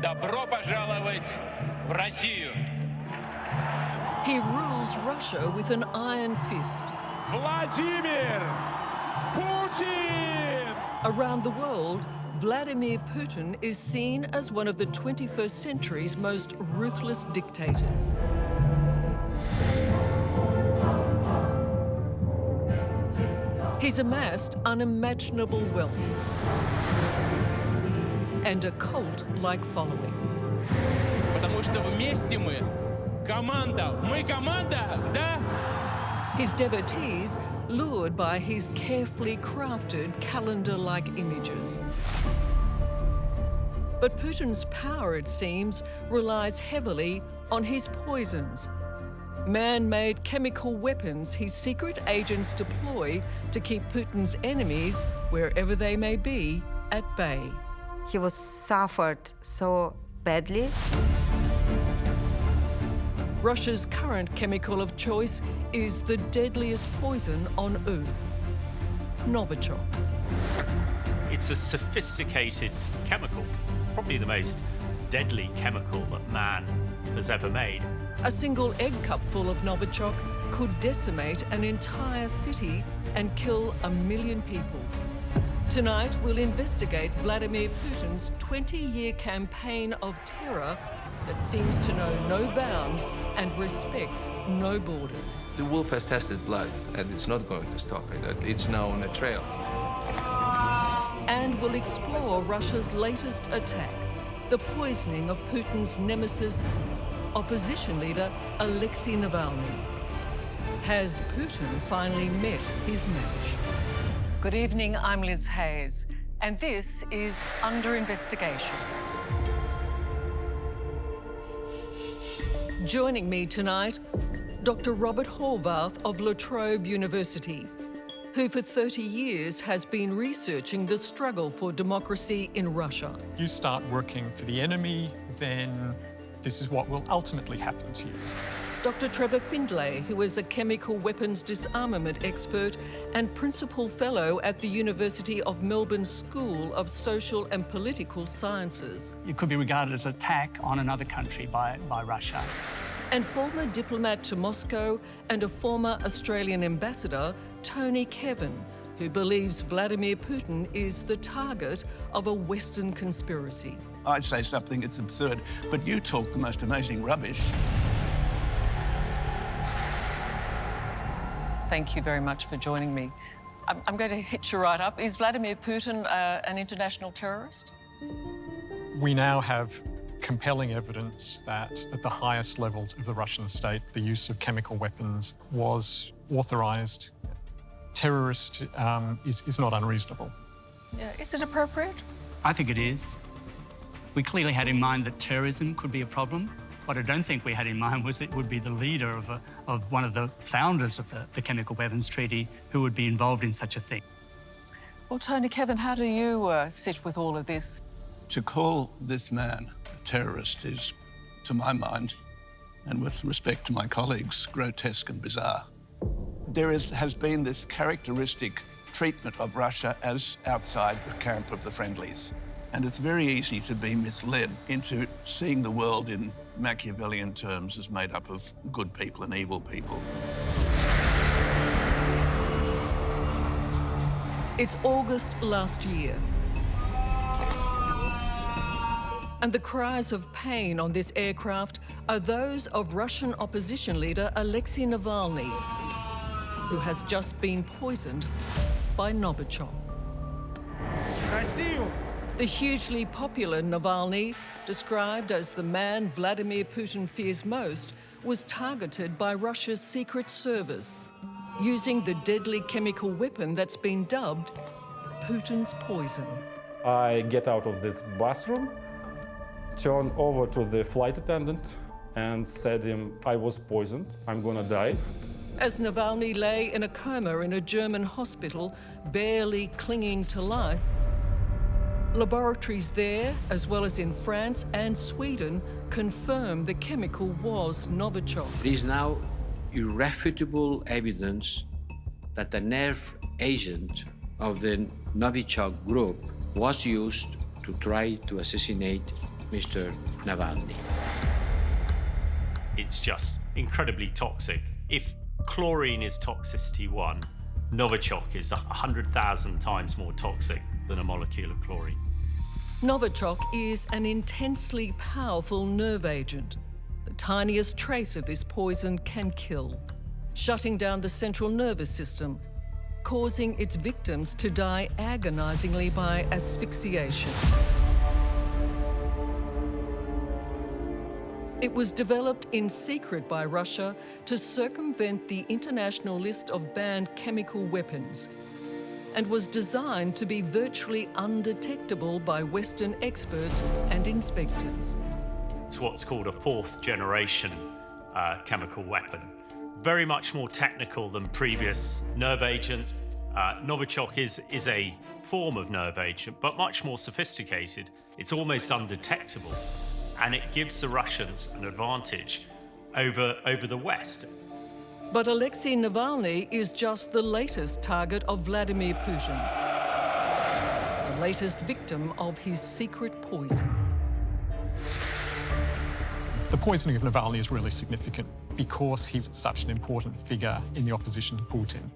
Добро пожаловать в Россию. He rules Russia with an iron fist. Vladimir Putin! Around the world, Vladimir Putin is seen as one of the 21st century's most ruthless dictators. He's amassed unimaginable wealth and a cult-like following. Потому что вместе мы команда. Мы команда, да? His devotees lured by his carefully crafted calendar-like images. But Putin's power, it seems, relies heavily on his poisons. Man-made chemical weapons his secret agents deploy to keep Putin's enemies, wherever they may be, at bay. He was suffered so badly. Russia's current chemical of choice is the deadliest poison on Earth, Novichok. It's a sophisticated chemical, probably the most deadly chemical that man has ever made. A single egg cupful of Novichok could decimate an entire city and kill 1 million people. Tonight, we'll investigate Vladimir Putin's 20-year campaign of terror that seems to know no bounds and respects no borders. The wolf has tasted blood, and it's not going to stop it. It's now on a trail. And we'll explore Russia's latest attack, the poisoning of Putin's nemesis, opposition leader Alexei Navalny. Has Putin finally met his match? Good evening, I'm Liz Hayes, and this is Under Investigation. Joining me tonight, Dr. Robert Horvath of La Trobe University, who for 30 years has been researching the struggle for democracy in Russia. You start working for the enemy, then this is what will ultimately happen to you. Dr. Trevor Findlay, who is a chemical weapons disarmament expert and principal fellow at the University of Melbourne School of Social and Political Sciences. It could be regarded as an attack on another country by Russia. And former diplomat to Moscow and a former Australian ambassador, Tony Kevin, who believes Vladimir Putin is the target of a Western conspiracy. I'd say something that's absurd, but you talk the most amazing rubbish. Thank you very much for joining me. I'm going to hit you right up. Is Vladimir Putin an international terrorist? We now have compelling evidence that at the highest levels of the Russian state, the use of chemical weapons was authorized. Terrorist is not unreasonable. Is it appropriate? I think it is. We clearly had in mind that terrorism could be a problem. What I don't think we had in mind was it would be the leader of one of the founders of the Chemical Weapons Treaty who would be involved in such a thing. Well, Tony Kevin, how do you sit with all of this? To call this man a terrorist is, to my mind, and with respect to my colleagues, grotesque and bizarre. There has been this characteristic treatment of Russia as outside the camp of the friendlies. And it's very easy to be misled into seeing the world in Machiavellian terms as made up of good people and evil people. It's August last year. And the cries of pain on this aircraft are those of Russian opposition leader Alexei Navalny, who has just been poisoned by Novichok. The hugely popular Navalny, described as the man Vladimir Putin fears most, was targeted by Russia's secret service, using the deadly chemical weapon that's been dubbed Putin's poison. I get out of this bathroom, turn over to the flight attendant and said to him, I was poisoned, I'm gonna die. As Navalny lay in a coma in a German hospital, barely clinging to life, laboratories there, as well as in France and Sweden, confirm the chemical was Novichok. There is now irrefutable evidence that the nerve agent of the Novichok group was used to try to assassinate Mr. Navalny. It's just incredibly toxic. If chlorine is toxicity 1, Novichok is 100,000 times more toxic than a molecule of chlorine. Novichok is an intensely powerful nerve agent. The tiniest trace of this poison can kill, shutting down the central nervous system, causing its victims to die agonizingly by asphyxiation. It was developed in secret by Russia to circumvent the international list of banned chemical weapons, and was designed to be virtually undetectable by Western experts and inspectors. It's what's called a 4th generation chemical weapon. Very much more technical than previous nerve agents. Novichok is a form of nerve agent, but much more sophisticated. It's almost undetectable, and it gives the Russians an advantage over the West. But Alexei Navalny is just the latest target of Vladimir Putin, the latest victim of his secret poison. The poisoning of Navalny is really significant because he's such an important figure in the opposition to Putin.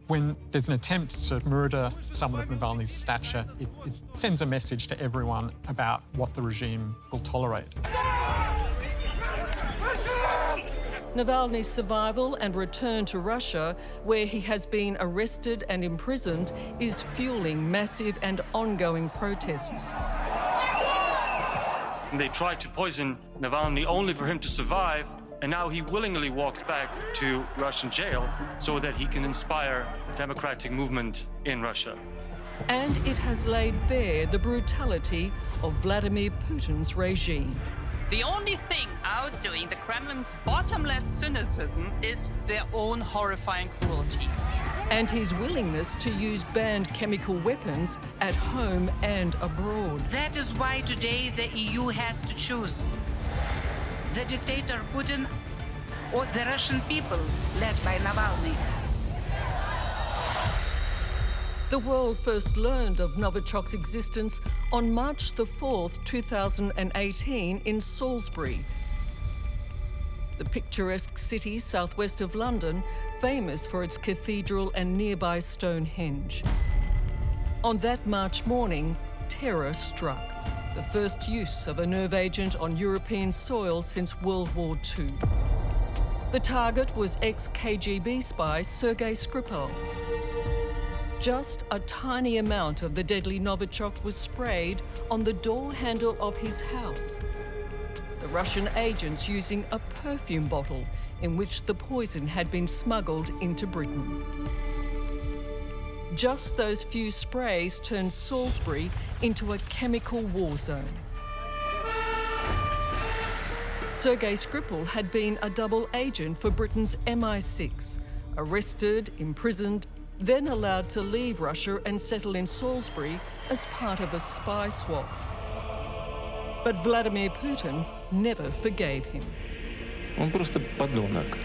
When there's an attempt to murder someone of Navalny's stature, it sends a message to everyone about what the regime will tolerate. Navalny's survival and return to Russia, where he has been arrested and imprisoned, is fueling massive and ongoing protests. They tried to poison Navalny only for him to survive, and now he willingly walks back to Russian jail so that he can inspire a democratic movement in Russia. And it has laid bare the brutality of Vladimir Putin's regime. The only thing outdoing the Kremlin's bottomless cynicism is their own horrifying cruelty. And his willingness to use banned chemical weapons at home and abroad. That is why today the EU has to choose the dictator Putin or the Russian people led by Navalny. The world first learned of Novichok's existence on March the 4th, 2018 in Salisbury, the picturesque city southwest of London, famous for its cathedral and nearby Stonehenge. On that March morning, terror struck, the first use of a nerve agent on European soil since World War II. The target was ex-KGB spy Sergei Skripal. Just a tiny amount of the deadly Novichok was sprayed on the door handle of his house. The Russian agents using a perfume bottle in which the poison had been smuggled into Britain. Just those few sprays turned Salisbury into a chemical war zone. Sergei Skripal had been a double agent for Britain's MI6, arrested, imprisoned, then allowed to leave Russia and settle in Salisbury as part of a spy swap. But Vladimir Putin never forgave him. Он просто подонок.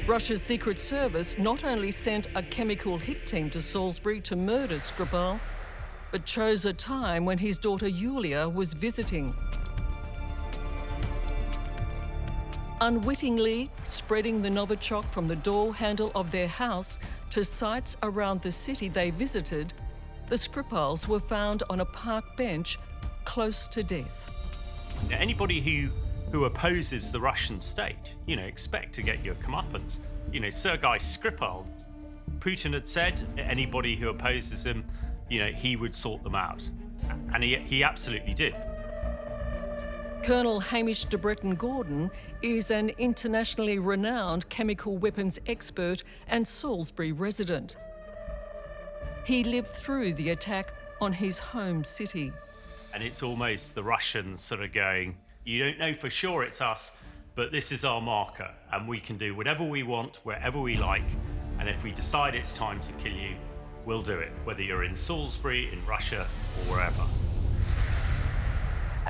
Russia's Secret Service not only sent a chemical hit team to Salisbury to murder Skripal, but chose a time when his daughter Yulia was visiting. Unwittingly spreading the Novichok from the door handle of their house to sites around the city they visited, the Skripals were found on a park bench close to death. Now, anybody who opposes the Russian state, expect to get your comeuppance. Sergei Skripal, Putin had said anybody who opposes him, he would sort them out. And he absolutely did. Colonel Hamish de Breton-Gordon is an internationally renowned chemical weapons expert and Salisbury resident. He lived through the attack on his home city. And it's almost the Russians sort of going, you don't know for sure it's us, but this is our marker, and we can do whatever we want, wherever we like, and if we decide it's time to kill you, we'll do it, whether you're in Salisbury, in Russia, or wherever.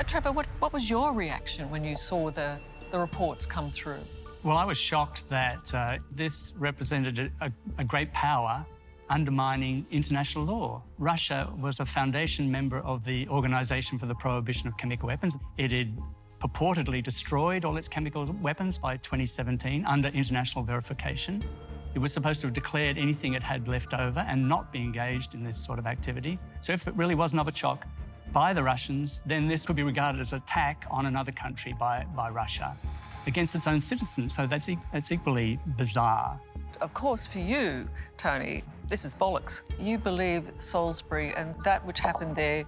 Trevor, what was your reaction when you saw the reports come through? Well, I was shocked that this represented a great power undermining international law. Russia was a foundation member of the Organization for the Prohibition of Chemical Weapons. It had purportedly destroyed all its chemical weapons by 2017 under international verification. It was supposed to have declared anything it had left over and not be engaged in this sort of activity. So if it really was Novichok by the Russians, then this could be regarded as an attack on another country by Russia against its own citizens. So that's equally bizarre. Of course, for you, Tony, this is bollocks. You believe Salisbury and that which happened there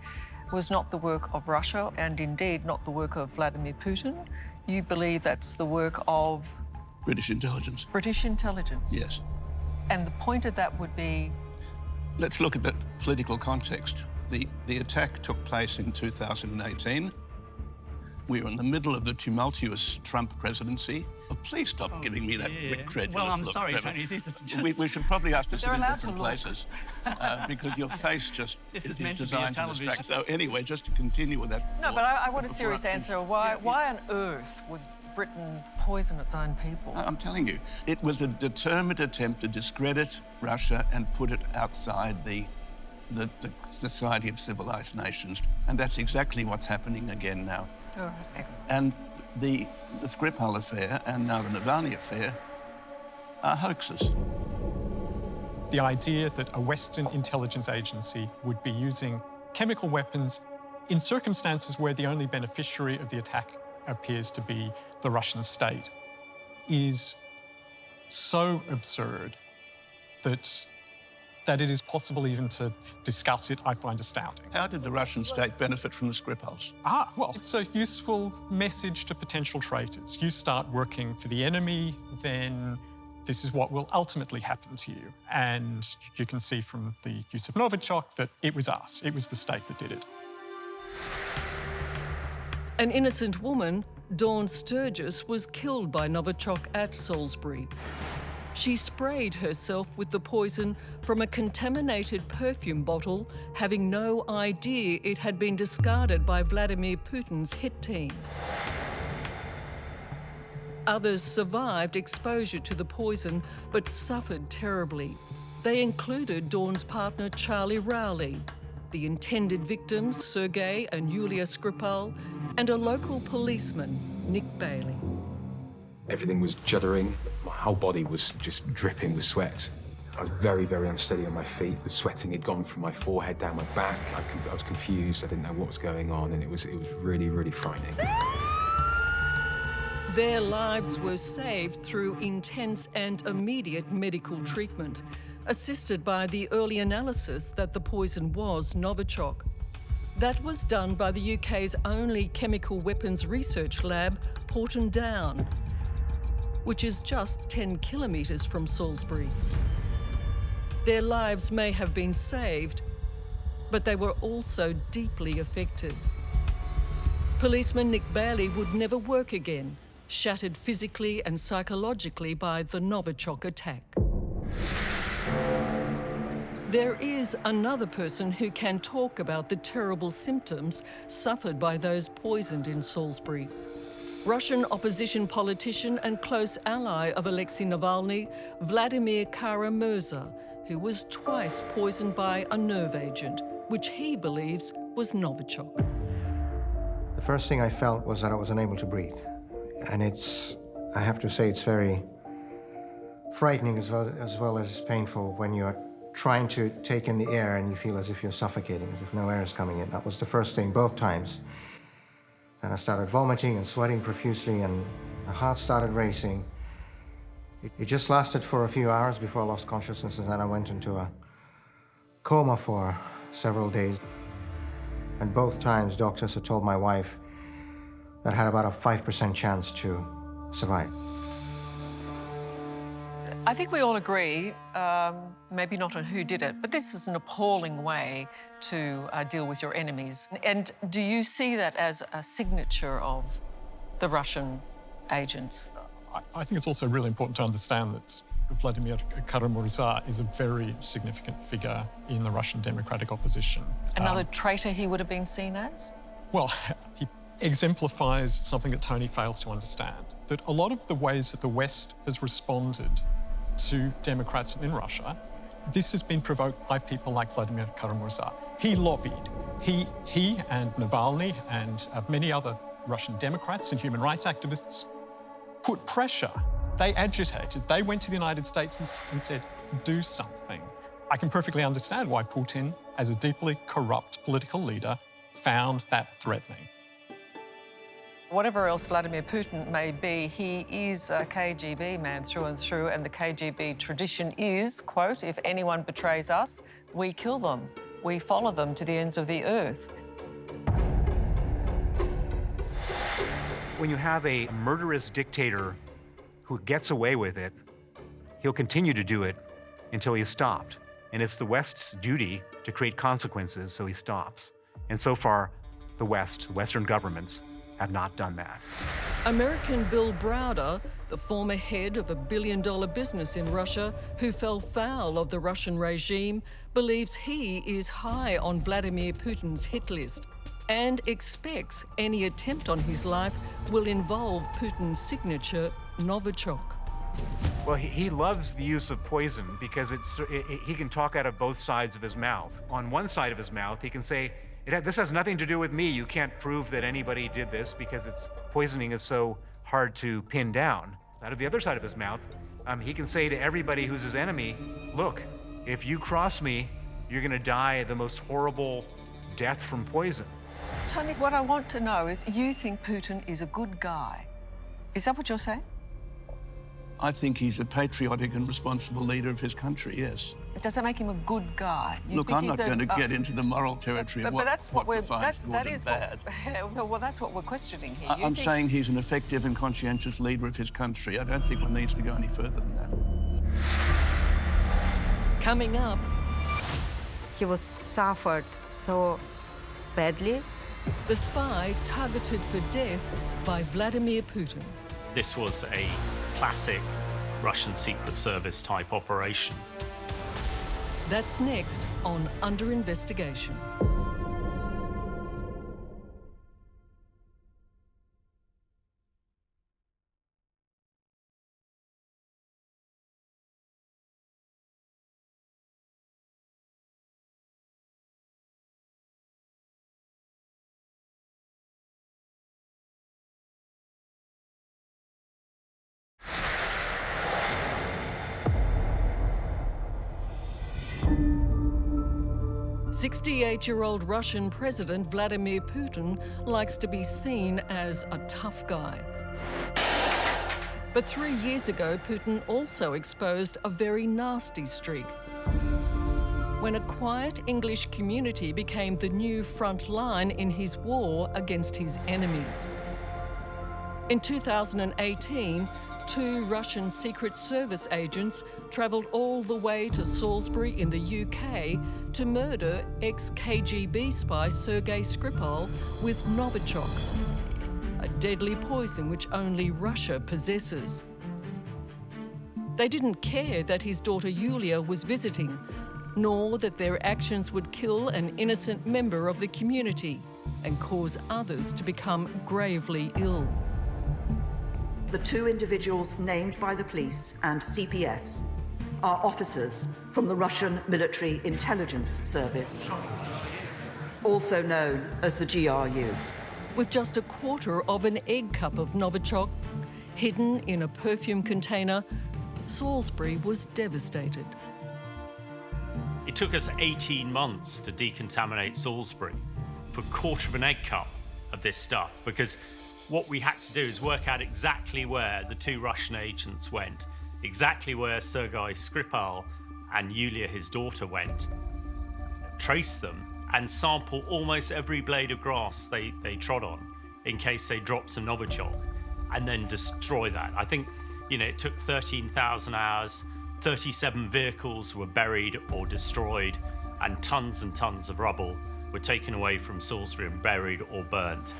was not the work of Russia and indeed not the work of Vladimir Putin. You believe that's the work of British intelligence. British intelligence? Yes. And the point of that would be? Let's look at the political context. The attack took place in 2018. We were in the middle of the tumultuous Trump presidency. Oh, please stop giving me that credulous Well, I'm look, sorry, Trevor. Tony, this is just... We should probably have to sit in different to places because your face just is meant to be a designed to television. distract. So anyway, just to continue with that. No, but I want a before serious answer. Why on earth would Britain poison its own people? I'm telling you, it was a determined attempt to discredit Russia and put it outside the Society of Civilized Nations. And that's exactly what's happening again now. All right. And the Skripal affair and now the Navalny affair are hoaxes. The idea that a Western intelligence agency would be using chemical weapons in circumstances where the only beneficiary of the attack appears to be the Russian state is so absurd that it is possible even to discuss it, I find astounding. How did the Russian state benefit from the Skripals? Well, it's a useful message to potential traitors. You start working for the enemy, then this is what will ultimately happen to you. And you can see from the use of Novichok that it was us, it was the state that did it. An innocent woman, Dawn Sturgis, was killed by Novichok at Salisbury. She sprayed herself with the poison from a contaminated perfume bottle, having no idea it had been discarded by Vladimir Putin's hit team. Others survived exposure to the poison, but suffered terribly. They included Dawn's partner, Charlie Rowley, the intended victims, Sergei and Yulia Skripal, and a local policeman, Nick Bailey. Everything was juddering. My whole body was just dripping with sweat. I was very, very unsteady on my feet. The sweating had gone from my forehead down my back. I was confused. I didn't know what was going on, and it was really, really frightening. Their lives were saved through intense and immediate medical treatment, assisted by the early analysis that the poison was Novichok. That was done by the UK's only chemical weapons research lab, Porton Down, which is just 10 kilometres from Salisbury. Their lives may have been saved, but they were also deeply affected. Policeman Nick Bailey would never work again, shattered physically and psychologically by the Novichok attack. There is another person who can talk about the terrible symptoms suffered by those poisoned in Salisbury. Russian opposition politician and close ally of Alexei Navalny, Vladimir Kara-Murza, who was twice poisoned by a nerve agent, which he believes was Novichok. The first thing I felt was that I was unable to breathe. And I have to say, it's very frightening as well as painful when you're trying to take in the air and you feel as if you're suffocating, as if no air is coming in. That was the first thing, both times. Then I started vomiting and sweating profusely, and the heart started racing. It just lasted for a few hours before I lost consciousness, and then I went into a coma for several days. And both times, doctors had told my wife that I had about a 5% chance to survive. I think we all agree, maybe not on who did it, but this is an appalling way to deal with your enemies. And do you see that as a signature of the Russian agents? I think it's also really important to understand that Vladimir Kara-Murza is a very significant figure in the Russian democratic opposition. Another traitor he would have been seen as? Well, he exemplifies something that Tony fails to understand, that a lot of the ways that the West has responded to Democrats in Russia This has been provoked by people like Vladimir Putin. He lobbied. He and Navalny and many other Russian Democrats and human rights activists put pressure. They agitated. They went to the United States and said, do something. I can perfectly understand why Putin, as a deeply corrupt political leader, found that threatening. Whatever else Vladimir Putin may be, he is a KGB man through and through, and the KGB tradition is, quote, if anyone betrays us, we kill them. We follow them to the ends of the earth. When you have a murderous dictator who gets away with it, he'll continue to do it until he's stopped. And it's the West's duty to create consequences so he stops. And so far, the West, Western governments, have not done that. American Bill Browder, the former head of a billion-dollar business in Russia who fell foul of the Russian regime, believes he is high on Vladimir Putin's hit list and expects any attempt on his life will involve Putin's signature, Novichok. Well, he loves the use of poison because he can talk out of both sides of his mouth. On one side of his mouth, he can say, this has nothing to do with me. You can't prove that anybody did this because poisoning is so hard to pin down. Out of the other side of his mouth, he can say to everybody who's his enemy, look, if you cross me, you're gonna die the most horrible death from poison. Tony, what I want to know is, you think Putin is a good guy. Is that what you're saying? I think he's a patriotic and responsible leader of his country, yes. Does that make him a good guy? Look, I'm not going to get into the moral territory of what that's defines good and bad. Well, that's what we're questioning here. I'm saying he's an effective and conscientious leader of his country. I don't think one needs to go any further than that. Coming up, he was suffered so badly. The spy targeted for death by Vladimir Putin. This was a classic Russian Secret Service type operation. That's next on Under Investigation. "68-year-old Russian President Vladimir Putin likes to be seen as a tough guy. But 3 years ago, Putin also exposed a very nasty streak. When a quiet English community became the new front line in his war against his enemies. In 2018, 2 Russian Secret Service agents travelled all the way to Salisbury in the UK to murder ex-KGB spy Sergei Skripal with Novichok, a deadly poison which only Russia possesses. They didn't care that his daughter Yulia was visiting, nor that their actions would kill an innocent member of the community and cause others to become gravely ill. The 2 individuals named by the police and CPS are officers from the Russian Military Intelligence Service, also known as the GRU. With just a quarter of an egg cup of Novichok hidden in a perfume container, Salisbury was devastated. It took us 18 months to decontaminate Salisbury for a quarter of an egg cup of this stuff, because what we had to do is work out exactly where the 2 Russian agents went, exactly where Sergei Skripal and Yulia, his daughter, went, trace them, and sample almost every blade of grass they trod on in case they dropped some Novichok, and then destroy that. I think, it took 13,000 hours, 37 vehicles were buried or destroyed, and tons of rubble were taken away from Salisbury and buried or burnt.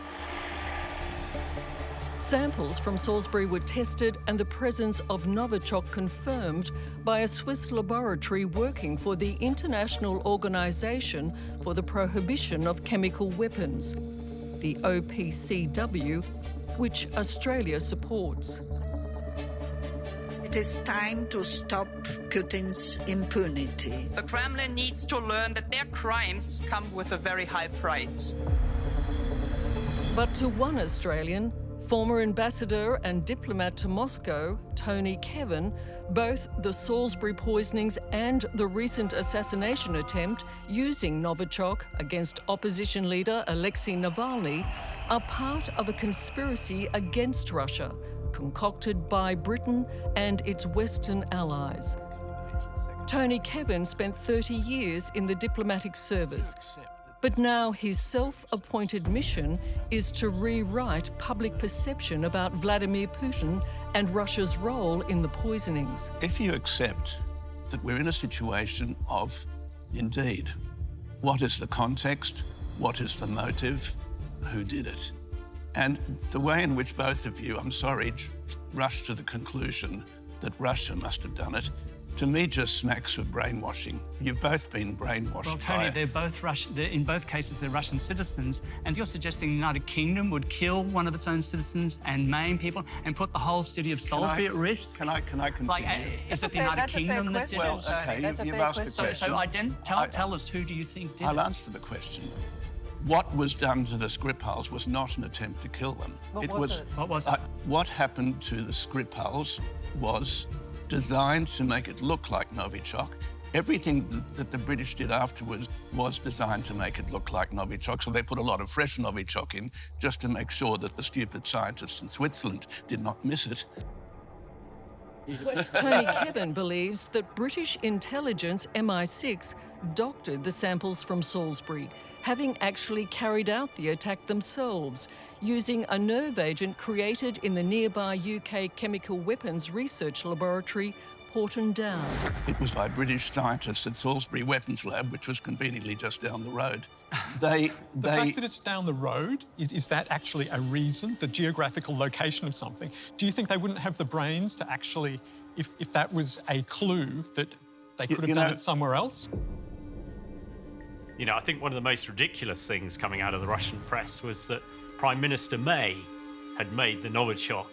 Samples from Salisbury were tested and the presence of Novichok confirmed by a Swiss laboratory working for the International Organization for the Prohibition of Chemical Weapons, the OPCW, which Australia supports. It is time to stop Putin's impunity. The Kremlin needs to learn that their crimes come with a very high price. But to one Australian, former ambassador and diplomat to Moscow, Tony Kevin, both the Salisbury poisonings and the recent assassination attempt using Novichok against opposition leader Alexei Navalny are part of a conspiracy against Russia, concocted by Britain and its Western allies. Tony Kevin spent 30 years in the diplomatic service, but now his self-appointed mission is to rewrite public perception about Vladimir Putin and Russia's role in the poisonings. If you accept that we're in a situation of, indeed, what is the context, what is the motive, who did it? And the way in which both of you, I'm sorry, rushed to the conclusion that Russia must have done it, to me just smacks of brainwashing. You've both been brainwashed. Well, Tony, they're both Russian. In both cases, they're Russian citizens, and you're suggesting the United Kingdom would kill one of its own citizens and maim people and put the whole city of Salisbury at risk? Can I continue? Like, is it the United Kingdom that did it? Well, okay, you've asked the question. So tell us, who do you think did it? I'll answer the question. What was done to the Skripals was not an attempt to kill them. What was it? What was it? What happened to the Skripals was designed to make it look like Novichok. Everything that the British did afterwards was designed to make it look like Novichok, so they put a lot of fresh Novichok in just to make sure that the stupid scientists in Switzerland did not miss it. Tony Kevin believes that British intelligence MI6 doctored the samples from Salisbury, having actually carried out the attack themselves, using a nerve agent created in the nearby UK chemical weapons research laboratory, Porton Down. It was by British scientists at Salisbury Weapons Lab, which was conveniently just down the road. The fact that it's down the road, is that actually a reason, the geographical location of something? Do you think they wouldn't have the brains to actually, if that was a clue, that they could have done it somewhere else? You know, I think one of the most ridiculous things coming out of the Russian press was that Prime Minister May had made the Novichok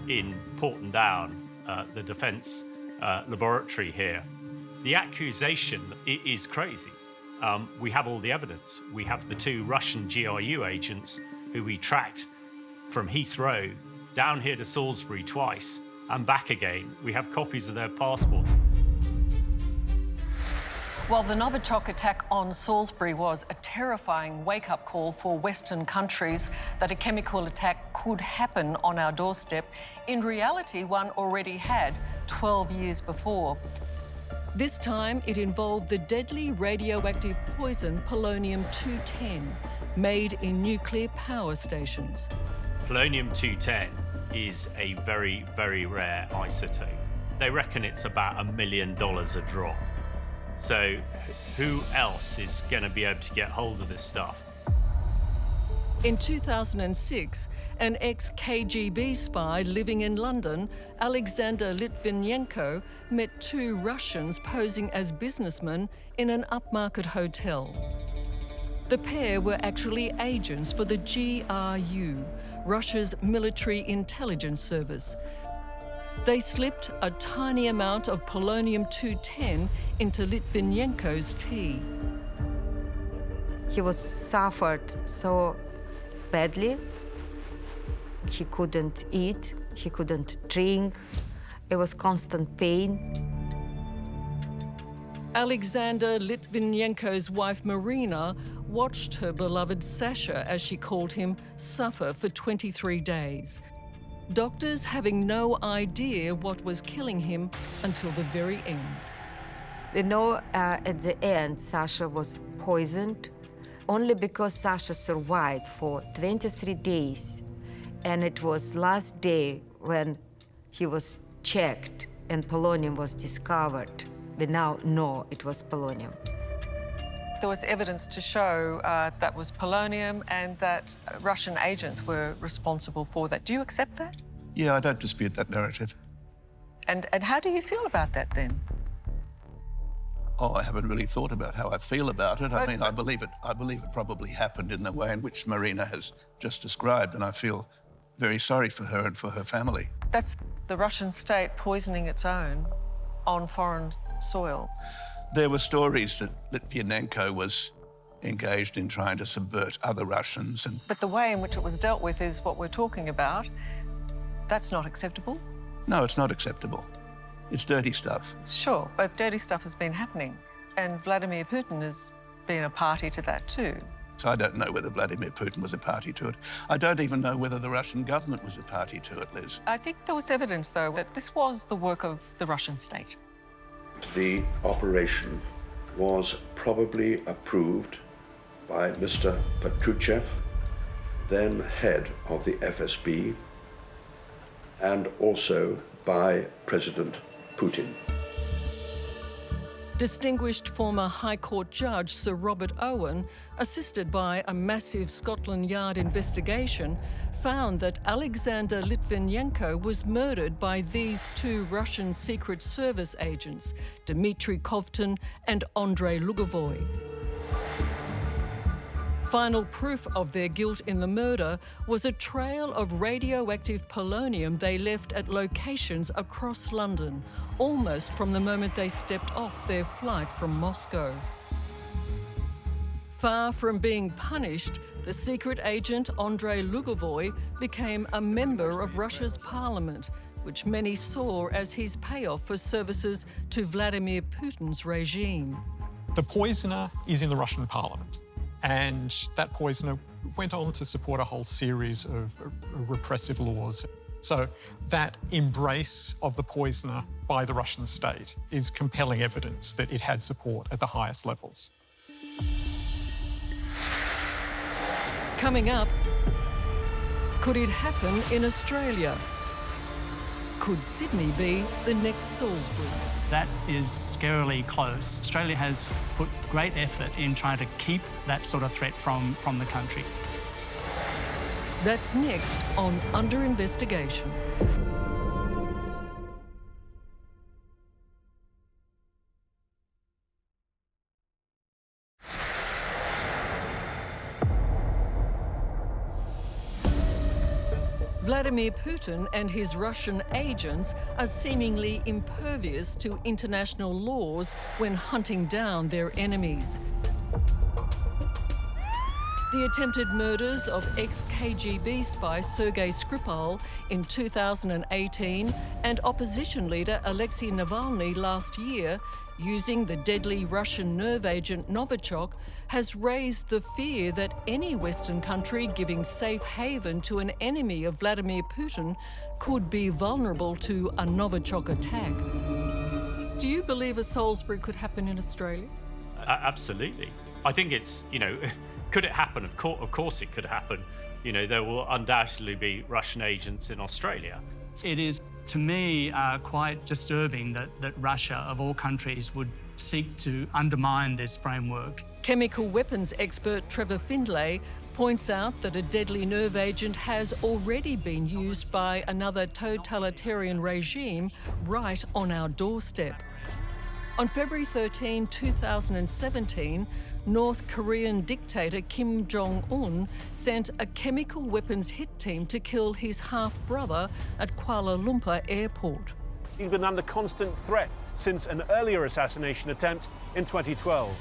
in Porton Down, the defence laboratory here. The accusation is crazy. We have all the evidence. We have the two Russian GRU agents who we tracked from Heathrow down here to Salisbury twice and back again. We have copies of their passports. While the Novichok attack on Salisbury was a terrifying wake-up call for Western countries that a chemical attack could happen on our doorstep, in reality, one already had 12 years before. This time, it involved the deadly radioactive poison polonium-210, made in nuclear power stations. Polonium-210 is a very, very rare isotope. They reckon it's about $1 million a drop. So who else is going to be able to get hold of this stuff? In 2006, an ex-KGB spy living in London, Alexander Litvinenko, met two Russians posing as businessmen in an upmarket hotel. The pair were actually agents for the GRU, Russia's military intelligence service. They slipped a tiny amount of polonium-210 into Litvinenko's tea. He was suffered so badly. He couldn't eat, he couldn't drink. It was constant pain. Alexander Litvinenko's wife, Marina, watched her beloved Sasha, as she called him, suffer for 23 days. Doctors having no idea what was killing him until the very end. We know at the end Sasha was poisoned only because Sasha survived for 23 days. And it was last day when he was checked and polonium was discovered. We now know it was polonium. There was evidence to show that was polonium and that Russian agents were responsible for that. Do you accept that? Yeah, I don't dispute that narrative. And how do you feel about that then? Oh, I haven't really thought about how I feel about it. I mean, I believe it probably happened in the way in which Marina has just described, and I feel very sorry for her and for her family. That's the Russian state poisoning its own on foreign soil. There were stories that Litvinenko was engaged in trying to subvert other Russians. But the way in which it was dealt with is what we're talking about. That's not acceptable? No, it's not acceptable. It's dirty stuff. Sure, but dirty stuff has been happening, and Vladimir Putin has been a party to that too. So I don't know whether Vladimir Putin was a party to it. I don't even know whether the Russian government was a party to it, Liz. I think there was evidence, though, that this was the work of the Russian state. The operation was probably approved by Mr. Patrushev, then head of the FSB, and also by President Putin. Distinguished former High Court Judge Sir Robert Owen, assisted by a massive Scotland Yard investigation, found that Alexander Litvinenko was murdered by these two Russian Secret Service agents, Dmitry Kovtun and Andrei Lugovoy. Final proof of their guilt in the murder was a trail of radioactive polonium they left at locations across London, almost from the moment they stepped off their flight from Moscow. Far from being punished, the secret agent Andrei Lugovoy became a member of Russia's parliament, which many saw as his payoff for services to Vladimir Putin's regime. The poisoner is in the Russian parliament. And that poisoner went on to support a whole series of repressive laws. So that embrace of the poisoner by the Russian state is compelling evidence that it had support at the highest levels. Coming up, could it happen in Australia? Could Sydney be the next Salisbury? That is scarily close. Australia has put great effort in trying to keep that sort of threat from the country. That's next on Under Investigation. Vladimir Putin and his Russian agents are seemingly impervious to international laws when hunting down their enemies. The attempted murders of ex-KGB spy Sergei Skripal in 2018 and opposition leader Alexei Navalny last year, using the deadly Russian nerve agent Novichok, has raised the fear that any Western country giving safe haven to an enemy of Vladimir Putin could be vulnerable to a Novichok attack. Do you believe a Salisbury could happen in Australia? Absolutely. I think it's, could it happen? Of course it could happen. There will undoubtedly be Russian agents in Australia. It is, to me, quite disturbing that Russia, of all countries, would seek to undermine this framework. Chemical weapons expert Trevor Findlay points out that a deadly nerve agent has already been used by another totalitarian regime right on our doorstep. On February 13, 2017, North Korean dictator Kim Jong-un sent a chemical weapons hit team to kill his half-brother at Kuala Lumpur airport. He's been under constant threat since an earlier assassination attempt in 2012.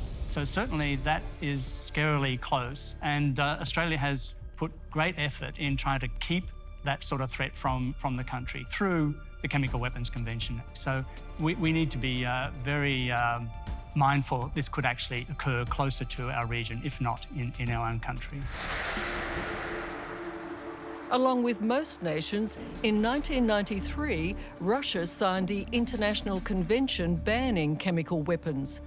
So certainly that is scarily close, and Australia has put great effort in trying to keep that sort of threat from the country through the Chemical Weapons Convention. So we need to be very mindful this could actually occur closer to our region, if not in our own country. Along with most nations, in 1993, Russia signed the International Convention banning chemical weapons.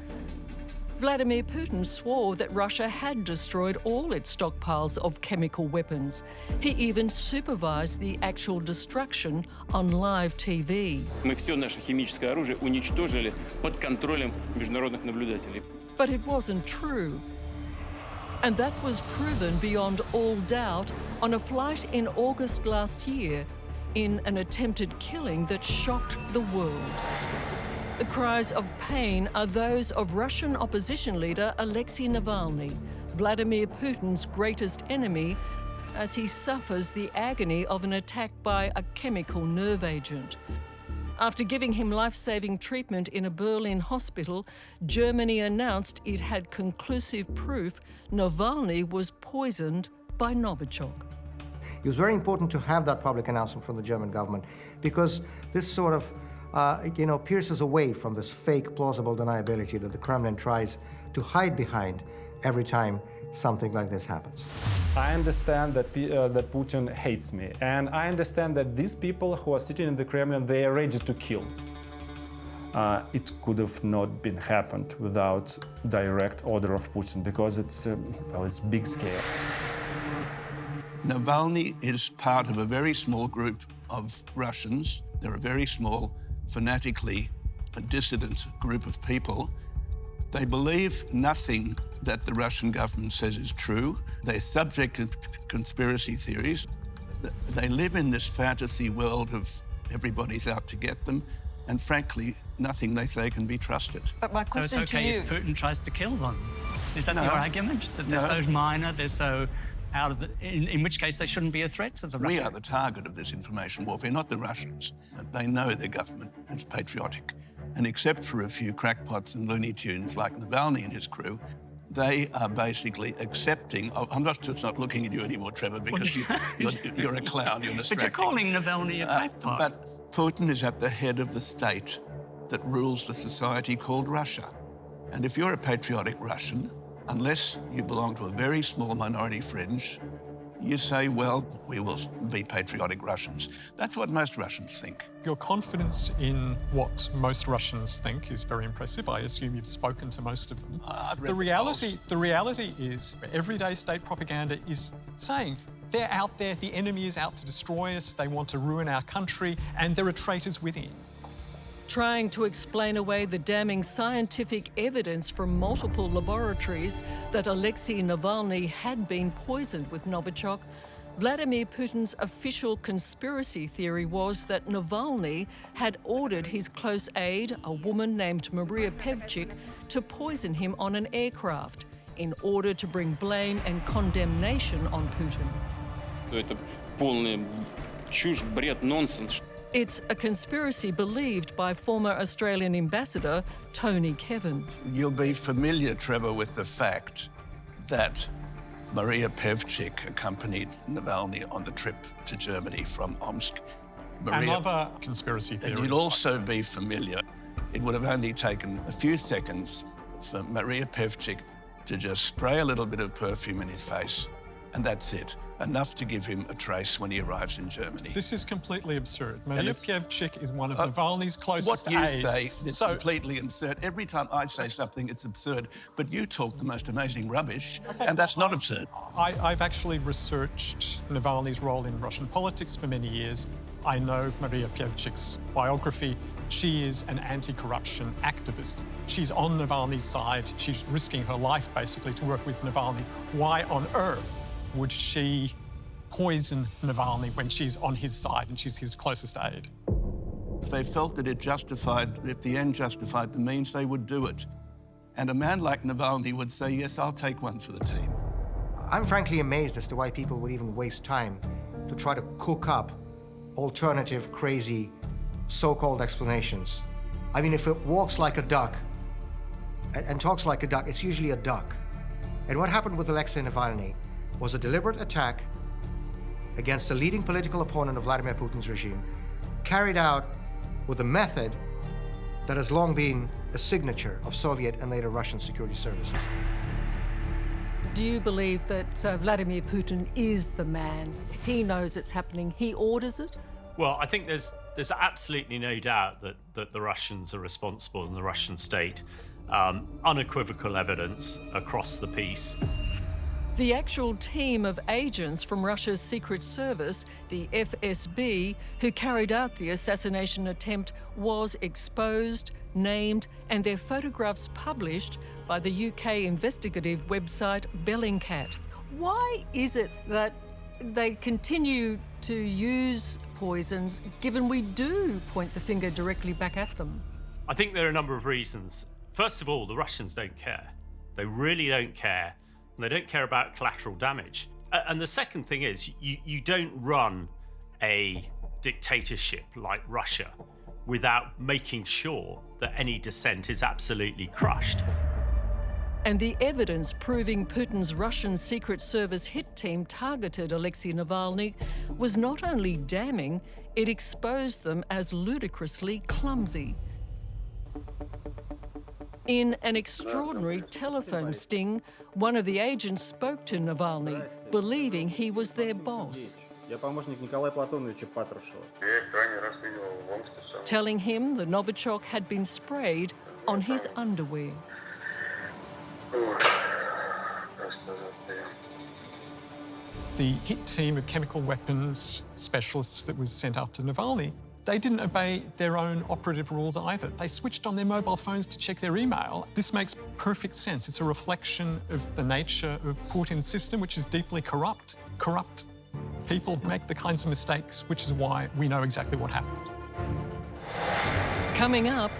Vladimir Putin swore that Russia had destroyed all its stockpiles of chemical weapons. He even supervised the actual destruction on live TV. Мы все наше химическое оружие уничтожили под контролем международных наблюдателей. But it wasn't true. And that was proven beyond all doubt on a flight in August last year in an attempted killing that shocked the world. The cries of pain are those of Russian opposition leader Alexei Navalny, Vladimir Putin's greatest enemy, as he suffers the agony of an attack by a chemical nerve agent. After giving him life-saving treatment in a Berlin hospital, Germany announced it had conclusive proof Navalny was poisoned by Novichok. It was very important to have that public announcement from the German government because this sort of, pierces away from this fake plausible deniability that the Kremlin tries to hide behind every time something like this happens. I understand that Putin hates me, and I understand that these people who are sitting in the Kremlin, they are ready to kill. It could have not been happened without direct order of Putin, because it's big scale. Navalny is part of a very small group of Russians. They're a very small, fanatically dissident group of people. They believe nothing that the Russian government says is true. They're subject to conspiracy theories. They live in this fantasy world of everybody's out to get them, and frankly, nothing they say can be trusted. But my question so it's okay if Putin tries to kill them? Is that your argument? That they're so minor, they're so out of the... In which case they shouldn't be a threat to the Russians? We are the target of this information warfare, not the Russians. They know their government is patriotic. And except for a few crackpots and Looney Tunes like Navalny and his crew, they are basically accepting of... I'm just not looking at you anymore, Trevor, because you're a clown, you're distracting. But you're calling Navalny a crackpot. But Putin is at the head of the state that rules the society called Russia. And if you're a patriotic Russian, unless you belong to a very small minority fringe, you say, well, we will be patriotic Russians. That's what most Russians think. Your confidence in what most Russians think is very impressive. I assume you've spoken to most of them. The reality is everyday state propaganda is saying they're out there, the enemy is out to destroy us, they want to ruin our country, and there are traitors within. Trying to explain away the damning scientific evidence from multiple laboratories that Alexei Navalny had been poisoned with Novichok, Vladimir Putin's official conspiracy theory was that Navalny had ordered his close aide, a woman named Maria Pevchik, to poison him on an aircraft in order to bring blame and condemnation on Putin. Это полная чушь, бред, нонсенс. It's a conspiracy believed by former Australian ambassador Tony Kevin. You'll be familiar, Trevor, with the fact that Maria Pevchik accompanied Navalny on the trip to Germany from Omsk. Another conspiracy theory. And you'll also be familiar, it would have only taken a few seconds for Maria Pevchik to just spray a little bit of perfume in his face, and that's it. Enough to give him a trace when he arrives in Germany. This is completely absurd. Maria Pevchik is one of Navalny's closest aides. What you aides. say is completely absurd. Every time I say something, it's absurd. But you talk the most amazing rubbish, and that's not absurd. I've actually researched Navalny's role in Russian politics for many years. I know Maria Pevchik's biography. She is an anti-corruption activist. She's on Navalny's side. She's risking her life, basically, to work with Navalny. Why on earth would she poison Navalny when she's on his side and she's his closest aide? If they felt that if the end justified the means, they would do it. And a man like Navalny would say, yes, I'll take one for the team. I'm frankly amazed as to why people would even waste time to try to cook up alternative, crazy, so-called explanations. I mean, if it walks like a duck and talks like a duck, it's usually a duck. And what happened with Alexei Navalny was a deliberate attack against a leading political opponent of Vladimir Putin's regime, carried out with a method that has long been a signature of Soviet and later Russian security services. Do you believe that Vladimir Putin is the man? He knows it's happening, he orders it? Well, I think there's absolutely no doubt that the Russians are responsible in the Russian state. Unequivocal evidence across the piece. The actual team of agents from Russia's secret service, the FSB, who carried out the assassination attempt was exposed, named, and their photographs published by the UK investigative website Bellingcat. Why is it that they continue to use poisons, given we do point the finger directly back at them? I think there are a number of reasons. First of all, the Russians don't care. They really don't care. And they don't care about collateral damage. And the second thing is, you don't run a dictatorship like Russia without making sure that any dissent is absolutely crushed. And the evidence proving Putin's Russian Secret Service hit team targeted Alexei Navalny was not only damning, it exposed them as ludicrously clumsy. In an extraordinary telephone sting, one of the agents spoke to Navalny, believing he was their boss, telling him the Novichok had been sprayed on his underwear. The hit team of chemical weapons specialists that was sent after Navalny, they didn't obey their own operative rules either. They switched on their mobile phones to check their email. This makes perfect sense. It's a reflection of the nature of Putin's system, which is deeply corrupt. Corrupt people make the kinds of mistakes, which is why we know exactly what happened. Coming up,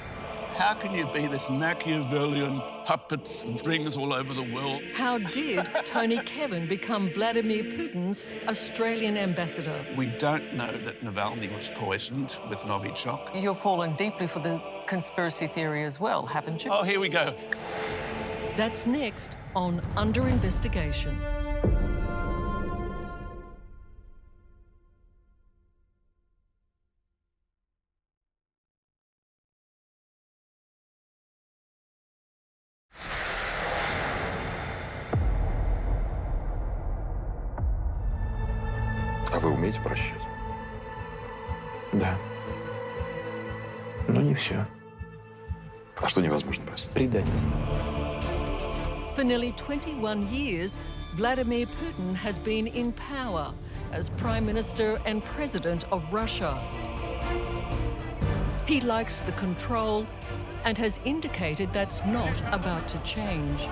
how can you be this Machiavellian puppets and strings all over the world? How did Tony Kevin become Vladimir Putin's Australian ambassador? We don't know that Navalny was poisoned with Novichok. You've fallen deeply for the conspiracy theory as well, haven't you? Oh, here we go. That's next on Under Investigation. А вы умеете прощать? Да. Но не все. А что невозможно простить? Предательство. For nearly 21 years, Vladimir Putin has been in power as Prime Minister and President of Russia. He likes the control and has indicated that's not about to change.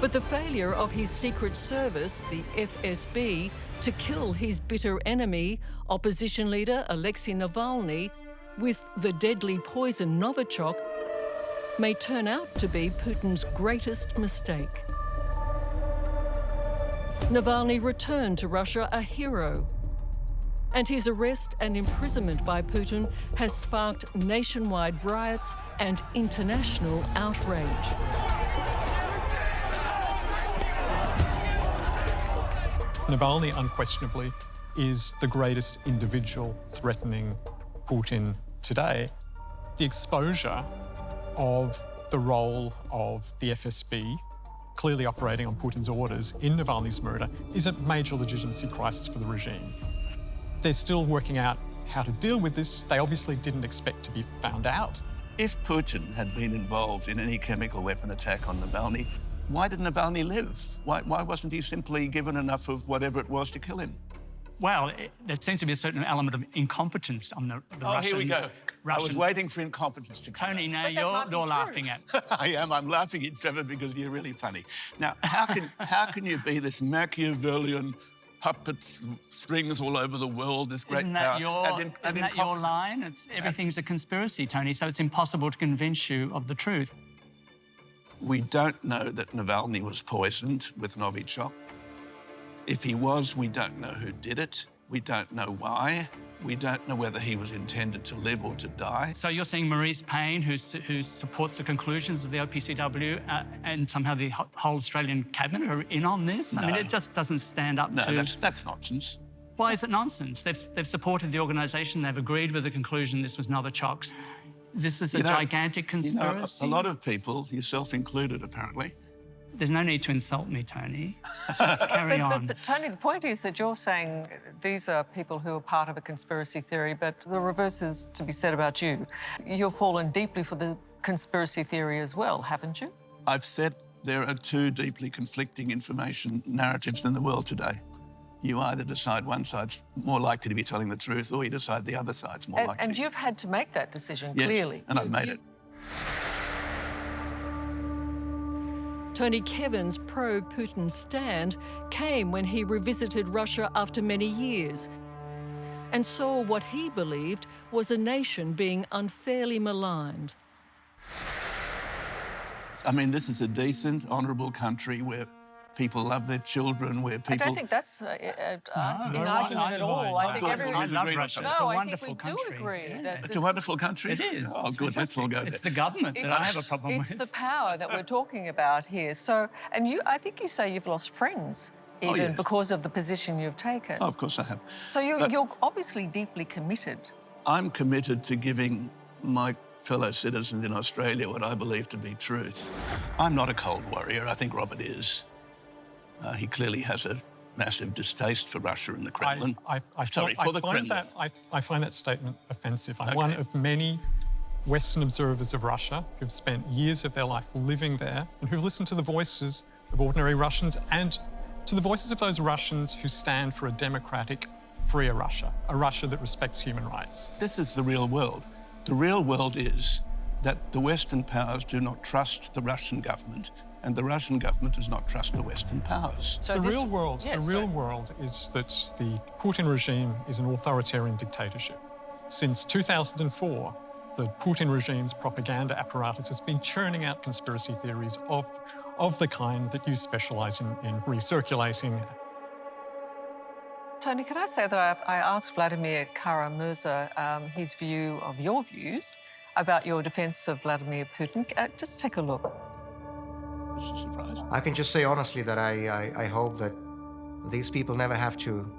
But the failure of his secret service, the FSB, to kill his bitter enemy, opposition leader Alexei Navalny, with the deadly poison Novichok, may turn out to be Putin's greatest mistake. Navalny returned to Russia a hero, and his arrest and imprisonment by Putin has sparked nationwide riots and international outrage. Navalny, unquestionably, is the greatest individual threatening Putin today. The exposure of the role of the FSB, clearly operating on Putin's orders in Navalny's murder, is a major legitimacy crisis for the regime. They're still working out how to deal with this. They obviously didn't expect to be found out. If Putin had been involved in any chemical weapon attack on Navalny, why did Navalny live? Why wasn't he simply given enough of whatever it was to kill him? Well, there seems to be a certain element of incompetence on the Russian... Here we go. I was waiting for incompetence to come. Tony, now you're laughing at. I am. I'm laughing at Trevor because you're really funny. Now, how can you be this Machiavellian puppets, strings all over the world, this great power? Isn't that your line? Everything's a conspiracy, Tony, so it's impossible to convince you of the truth. We don't know that Navalny was poisoned with Novichok. If he was, we don't know who did it. We don't know why. We don't know whether he was intended to live or to die. So you're saying Maurice Payne, who supports the conclusions of the OPCW, and somehow the whole Australian cabinet are in on this? No. I mean, it just doesn't stand up to... No, that's nonsense. Why is it nonsense? They've supported the organisation. They've agreed with the conclusion this was Novichok's. This is a gigantic conspiracy. A lot of people, yourself included, apparently. There's no need to insult me, Tony. Just carry on. But Tony, the point is that you're saying these are people who are part of a conspiracy theory, but the reverse is to be said about you. You've fallen deeply for the conspiracy theory as well, haven't you? I've said there are two deeply conflicting information narratives in the world today. You either decide one side's more likely to be telling the truth, or you decide the other side's more likely. And you've had to make that decision, yes, clearly. And I've made it. Tony Kevin's pro-Putin stand came when he revisited Russia after many years and saw what he believed was a nation being unfairly maligned. I mean, this is a decent, honourable country where people love their children, where people... I don't think that's an argument at all. I think everyone... I love Russia. No, It's a I think wonderful we country. do agree. Yeah. That It's a wonderful country? It is. Oh, It's good. Let's all go there. It's the government that I have a problem with. It's the power that we're talking about here. So, and I think you say you've lost friends, even yes. because of the position you've taken. Oh, of course I have. So you're obviously deeply committed. I'm committed to giving my fellow citizens in Australia what I believe to be truth. I'm not a cold warrior. I think Robert is. He clearly has a massive distaste for Russia and the Kremlin. I find that statement offensive. I'm one of many Western observers of Russia who've spent years of their life living there and who've listened to the voices of ordinary Russians and to the voices of those Russians who stand for a democratic, freer Russia, a Russia that respects human rights. This is the real world. The real world is that the Western powers do not trust the Russian government, and the Russian government does not trust the Western powers. So the real world is that the Putin regime is an authoritarian dictatorship. Since 2004, the Putin regime's propaganda apparatus has been churning out conspiracy theories of the kind that you specialise in recirculating. Tony, can I say that I asked Vladimir Kara-Murza his view of your views about your defence of Vladimir Putin. Just take a look. This is surprising. I can just say honestly that I hope that these people never have to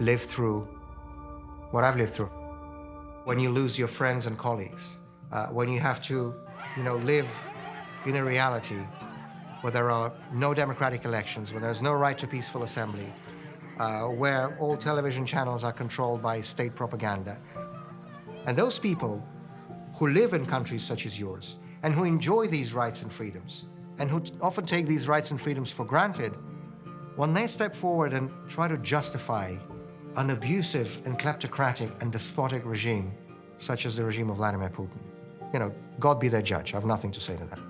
live through what I've lived through. When you lose your friends and colleagues, when you have to, live in a reality where there are no democratic elections, where there's no right to peaceful assembly, where all television channels are controlled by state propaganda. And those people who live in countries such as yours and who enjoy these rights and freedoms and who often take these rights and freedoms for granted, when they step forward and try to justify an abusive and kleptocratic and despotic regime such as the regime of Vladimir Putin, God be their judge. I have nothing to say to that.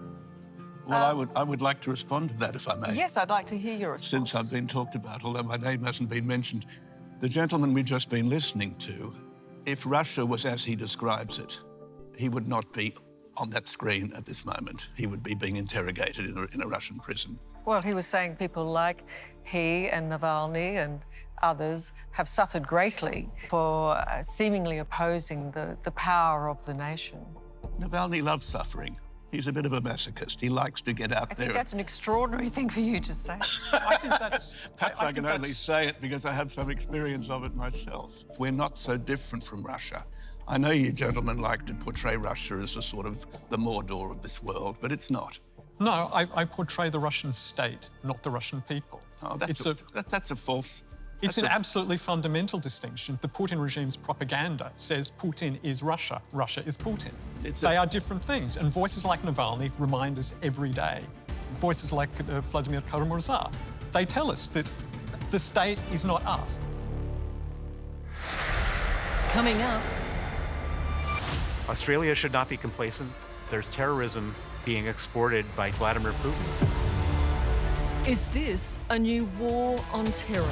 Well, I would like to respond to that, if I may. Yes, I'd like to hear your response. Since I've been talked about, although my name hasn't been mentioned. The gentleman we've just been listening to, if Russia was as he describes it, he would not be on that screen at this moment. He would be being interrogated in a Russian prison. Well, he was saying people like he and Navalny and others have suffered greatly for seemingly opposing the power of the nation. Navalny loves suffering. He's a bit of a masochist. He likes to get out there. I think that's an extraordinary thing for you to say. I think that's... Perhaps I can only say it because I have some experience of it myself. We're not so different from Russia. I know you gentlemen like to portray Russia as a sort of the Mordor of this world, but it's not. No, I portray the Russian state, not the Russian people. Oh, that's a false... It's an absolutely fundamental distinction. The Putin regime's propaganda says Putin is Russia, Russia is Putin. They are different things, and voices like Navalny remind us every day. Voices like Vladimir Kara-Murza, they tell us that the state is not us. Coming up... Australia should not be complacent. There's terrorism being exported by Vladimir Putin. Is this a new war on terror?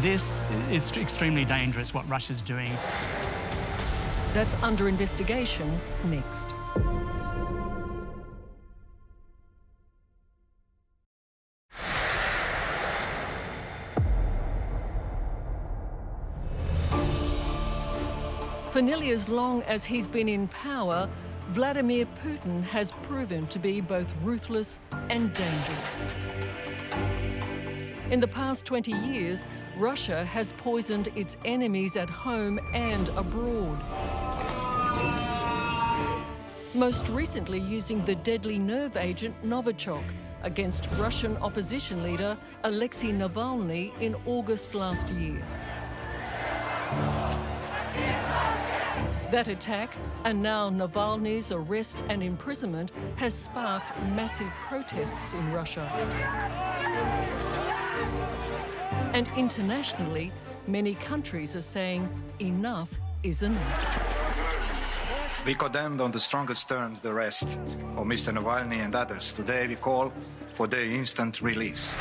This is extremely dangerous, what Russia's doing. That's under investigation next. For nearly as long as he's been in power, Vladimir Putin has proven to be both ruthless and dangerous. In the past 20 years, Russia has poisoned its enemies at home and abroad. Most recently using the deadly nerve agent Novichok against Russian opposition leader Alexei Navalny in August last year. That attack, and now Navalny's arrest and imprisonment, has sparked massive protests in Russia. And internationally, many countries are saying enough is enough. We condemned on the strongest terms the arrest of Mr. Navalny and others. Today we call for their instant release.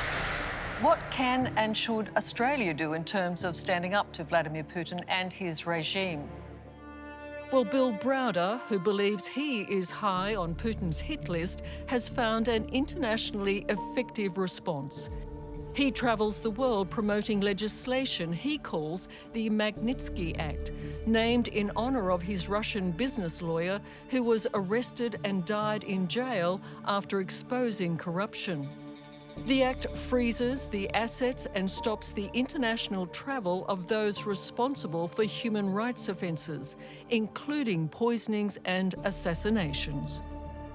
What can and should Australia do in terms of standing up to Vladimir Putin and his regime? Well, Bill Browder, who believes he is high on Putin's hit list, has found an internationally effective response. He travels the world promoting legislation he calls the Magnitsky Act, named in honour of his Russian business lawyer who was arrested and died in jail after exposing corruption. The Act freezes the assets and stops the international travel of those responsible for human rights offences, including poisonings and assassinations.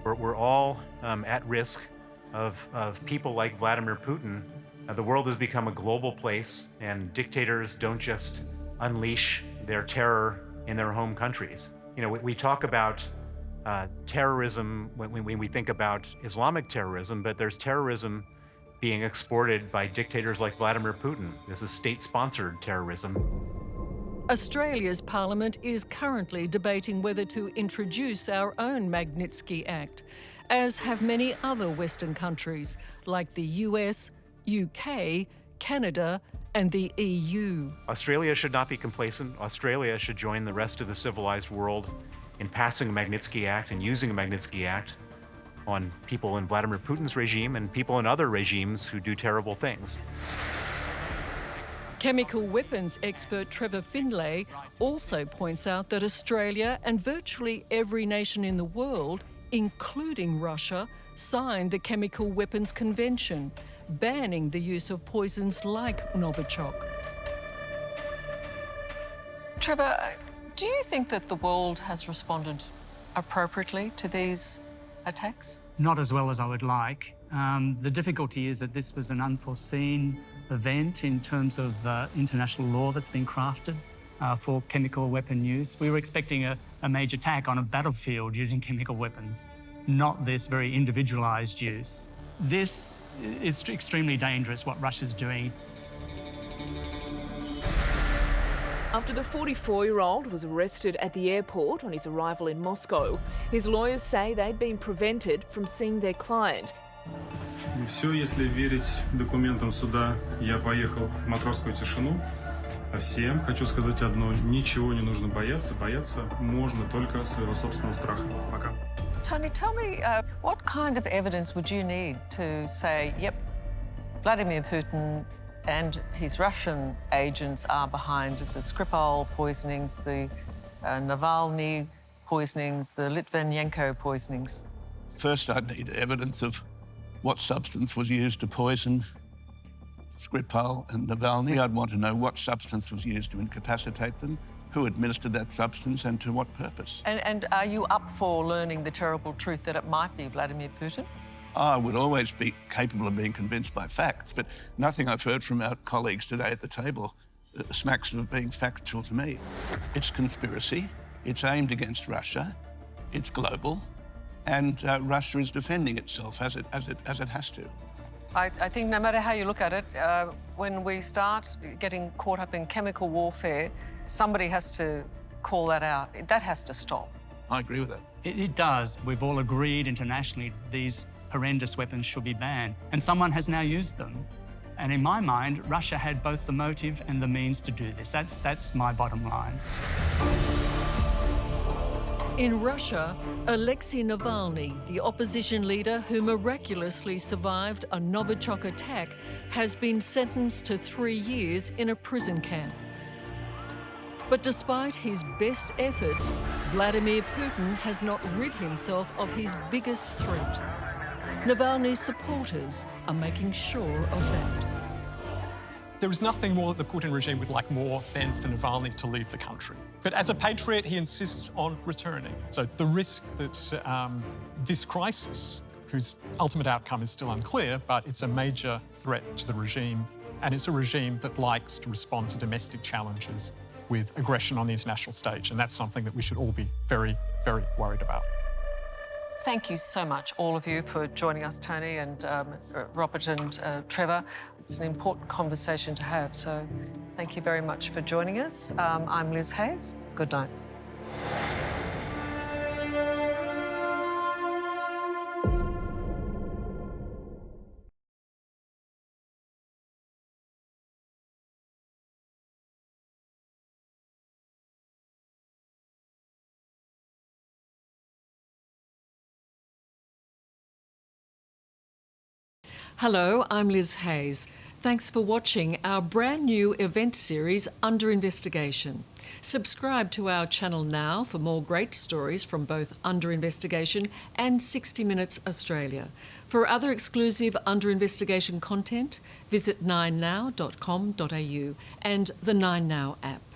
We're all at risk of people like Vladimir Putin. The world has become a global place, and dictators don't just unleash their terror in their home countries. You know, we talk about terrorism when we think about Islamic terrorism, but there's terrorism being exported by dictators like Vladimir Putin. This is state-sponsored terrorism. Australia's parliament is currently debating whether to introduce our own Magnitsky Act, as have many other Western countries like the US, UK, Canada and the EU. Australia should not be complacent. Australia should join the rest of the civilized world in passing a Magnitsky Act and using a Magnitsky Act on people in Vladimir Putin's regime and people in other regimes who do terrible things. Chemical weapons expert Trevor Findlay also points out that Australia and virtually every nation in the world, including Russia, signed the Chemical Weapons Convention, banning the use of poisons like Novichok. Trevor, do you think that the world has responded appropriately to these attacks? Not as well as I would like. The difficulty is that this was an unforeseen event in terms of international law that's been crafted for chemical weapon use. We were expecting a major attack on a battlefield using chemical weapons, not this very individualized use. This is extremely dangerous, what Russia's doing. After the 44-year-old was arrested at the airport on his arrival in Moscow, his lawyers say they'd been prevented from seeing their client. Все, если верить документам суда, я поехал в матросскую тишину. А всем хочу сказать одно: ничего не нужно бояться. Бояться можно только своего собственного страха. Пока. Tony, tell me, what kind of evidence would you need to say, yep, Vladimir Putin and his Russian agents are behind the Skripal poisonings, the Navalny poisonings, the Litvinenko poisonings? First, I'd need evidence of what substance was used to poison Skripal and Navalny. I'd want to know what substance was used to incapacitate them, who administered that substance and to what purpose. And are you up for learning the terrible truth that it might be Vladimir Putin? I would always be capable of being convinced by facts, but nothing I've heard from our colleagues today at the table smacks of being factual to me. It's conspiracy, it's aimed against Russia, it's global, and Russia is defending itself as it has to. I think no matter how you look at it, when we start getting caught up in chemical warfare, somebody has to call that out. That has to stop. I agree with that. It does. We've all agreed internationally these horrendous weapons should be banned, and someone has now used them. And in my mind, Russia had both the motive and the means to do this. That's my bottom line. In Russia, Alexei Navalny, the opposition leader who miraculously survived a Novichok attack, has been sentenced to 3 years in a prison camp. But despite his best efforts, Vladimir Putin has not rid himself of his biggest threat. Navalny's supporters are making sure of that. There is nothing more that the Putin regime would like more than for Navalny to leave the country. But as a patriot, he insists on returning. So the risk that this crisis, whose ultimate outcome is still unclear, but it's a major threat to the regime, and it's a regime that likes to respond to domestic challenges with aggression on the international stage, and that's something that we should all be very, very worried about. Thank you so much, all of you, for joining us, Tony and Robert and Trevor. It's an important conversation to have, so thank you very much for joining us. I'm Liz Hayes. Good night. Hello, I'm Liz Hayes. Thanks for watching our brand new event series, Under Investigation. Subscribe to our channel now for more great stories from both Under Investigation and 60 Minutes Australia. For other exclusive Under Investigation content, visit 9now.com.au and the 9Now app.